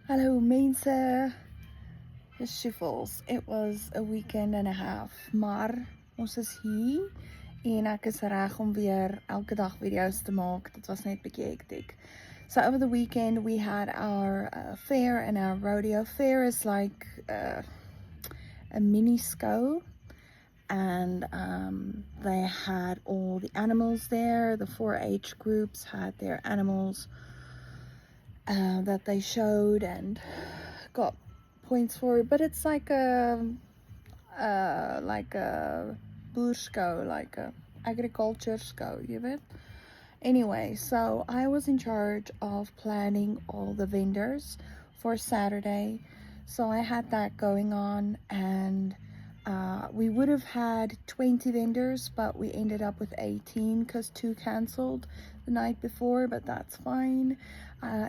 Hallo mense, shuffles. It was a weekend and a half, maar ons is hier en ek is reg om weer elke dag video's te maak. Dit was net 'n bietjie hektiek. So over the weekend we had our fair and our rodeo. Fair is like a mini sco, and they had all the animals there. The 4-H groups had their animals that they showed and got points for it, but it's like a boerskou, like a agriculture skou, you weet. Anyway, so I was in charge of planning all the vendors for Saturday, so I had that going on, and we would have had 20 vendors, but we ended up with 18 because 2 canceled the night before, but that's fine.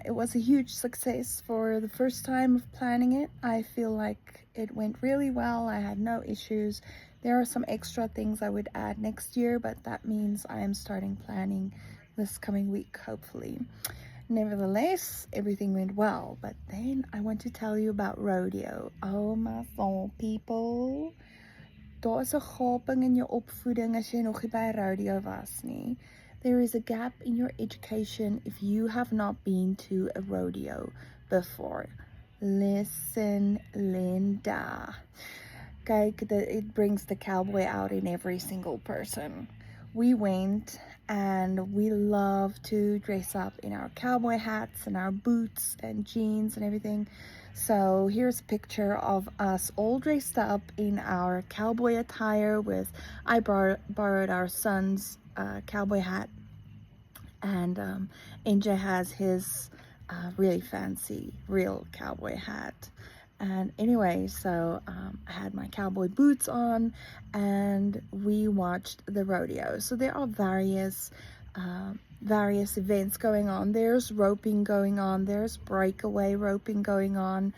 It was a huge success for the first time of planning it. I feel like it went really well. I had no issues. There are some extra things I would add next year, but that means I am starting planning this coming week, hopefully. Nevertheless, everything went well, but then I want to tell you about rodeo. Oh my soul, people. Daar is 'n gaping in jou opvoeding as jy nog nie by rodeo was nie. There is a gap in your education if you have not been to a rodeo before. Listen, Linda. Kyk, it brings the cowboy out in every single person. We went and we love to dress up in our cowboy hats and our boots and jeans and everything. So here's a picture of us all dressed up in our cowboy attire I borrowed our son's cowboy hat, and NJ has his really fancy real cowboy hat. And anyway, so I had my cowboy boots on and we watched the rodeo. So there are various events going on. There's roping going on, there's breakaway roping going on.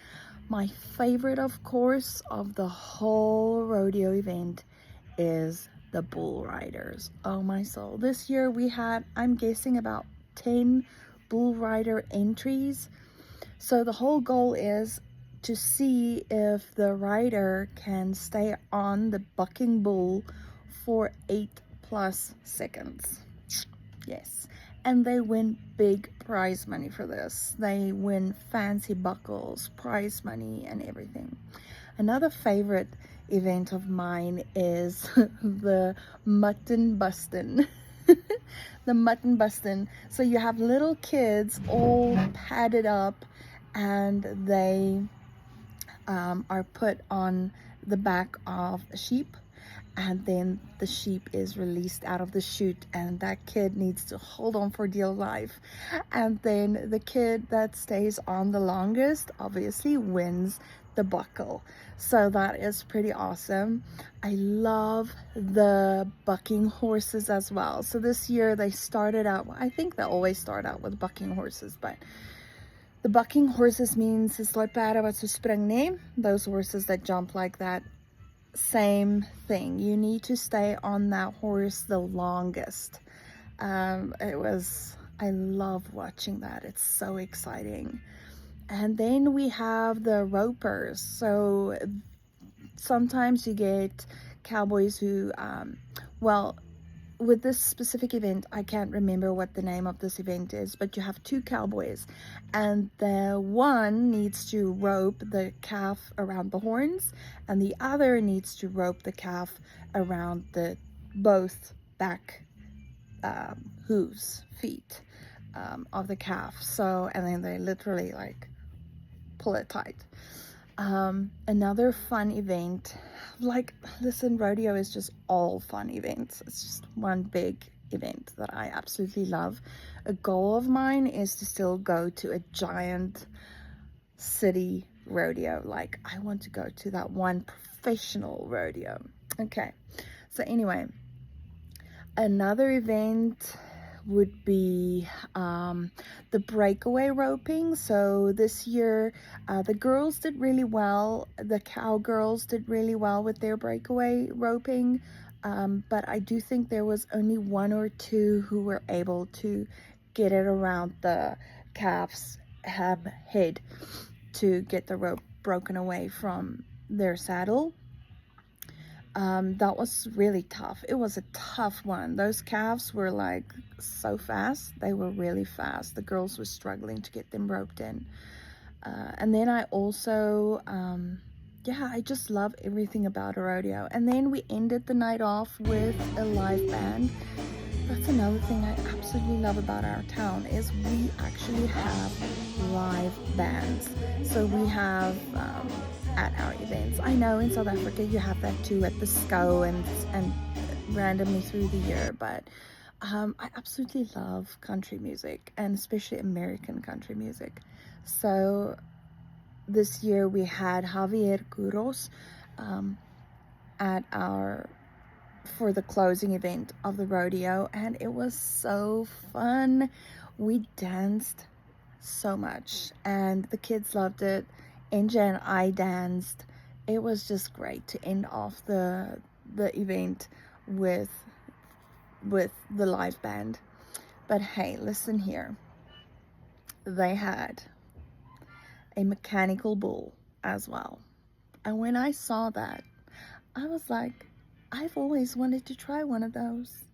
My favorite, of course, of the whole rodeo event is the bull riders. Oh my soul. This year we had, I'm guessing, about 10 bull rider entries. So the whole goal is to see if the rider can stay on the bucking bull for 8+ seconds. Yes, and they win big prize money for this. They win fancy buckles, prize money, and everything. Another favorite event of mine is the mutton bustin'. The mutton bustin'. So you have little kids all padded up, and they are put on the back of a sheep, and then the sheep is released out of the chute, and that kid needs to hold on for dear life, and then the kid that stays on the longest obviously wins the buckle. So that is pretty awesome. I love the bucking horses as well. So this year they started out, I think they always start out with bucking horses, but the bucking horses means it's like perde wat so spring, nee? Those horses that jump like that. Same thing. You need to stay on that horse the longest. I love watching that. It's so exciting. And then we have the ropers. So sometimes you get cowboys who, well, with this specific event, I can't remember what the name of this event is, but you have 2 cowboys, and the one needs to rope the calf around the horns, and the other needs to rope the calf around the both back hooves, feet of the calf. So, and then they literally like pull it tight. Another fun event, like, listen, rodeo is just all fun events. It's just one big event that I absolutely love. A goal of mine is to still go to a giant city rodeo. Like, I want to go to that one professional rodeo. Okay, so anyway, another event would be the breakaway roping. So this year the girls did really well. The cowgirls did really well with their breakaway roping, but I do think there was only 1 or 2 who were able to get it around the calf's head to get the rope broken away from their saddle. That was really tough. It was a tough one. Those calves were like so fast. They were really fast. The girls were struggling to get them roped in. And then I also, yeah, I just love everything about a rodeo. And then we ended the night off with a live band. That's another thing I absolutely love about our town, is we actually have live bands. So we have at our events. I know in South Africa you have that too at the SCO and randomly through the year, but I absolutely love country music, and especially American country music. So this year we had Javier Curos for the closing event of the rodeo, and it was so fun. We danced so much and the kids loved it. Enja and I danced. It was just great to end off the event with the live band. But hey, listen here, they had a mechanical bull as well, and when I saw that, I was like, I've always wanted to try one of those.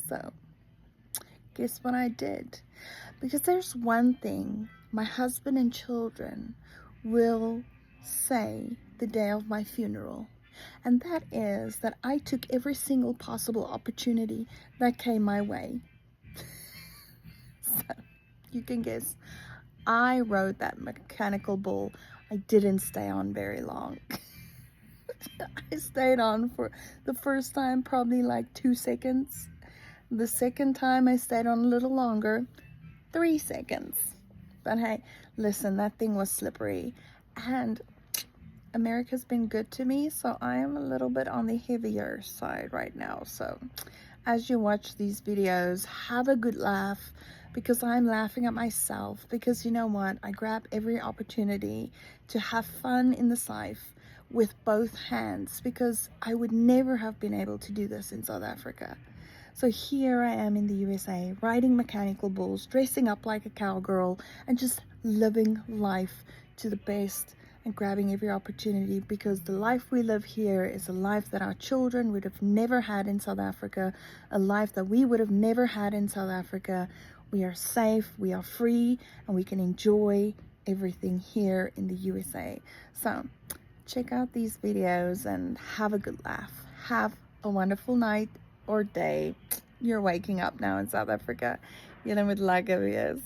So guess what I did? Because there's one thing my husband and children will say the day of my funeral, and that is that I took every single possible opportunity that came my way. So you can guess, I rode that mechanical bull. I didn't stay on very long. I stayed on for the first time probably like 2 seconds. The second time I stayed on a little longer, 3 seconds. But hey, listen, that thing was slippery, and America's been good to me, so I am a little bit on the heavier side right now. So as you watch these videos, have a good laugh, because I'm laughing at myself, because you know what, I grab every opportunity to have fun in the life with both hands, because I would never have been able to do this in South Africa. So here I am in the USA, riding mechanical bulls, dressing up like a cowgirl, and just living life to the best and grabbing every opportunity, because the life we live here is a life that our children would have never had in South Africa, a life that we would have never had in South Africa. We are safe, we are free, and we can enjoy everything here in the USA. So check out these videos and have a good laugh. Have a wonderful night or day. You're waking up now in South Africa. Julle moet lekker wees.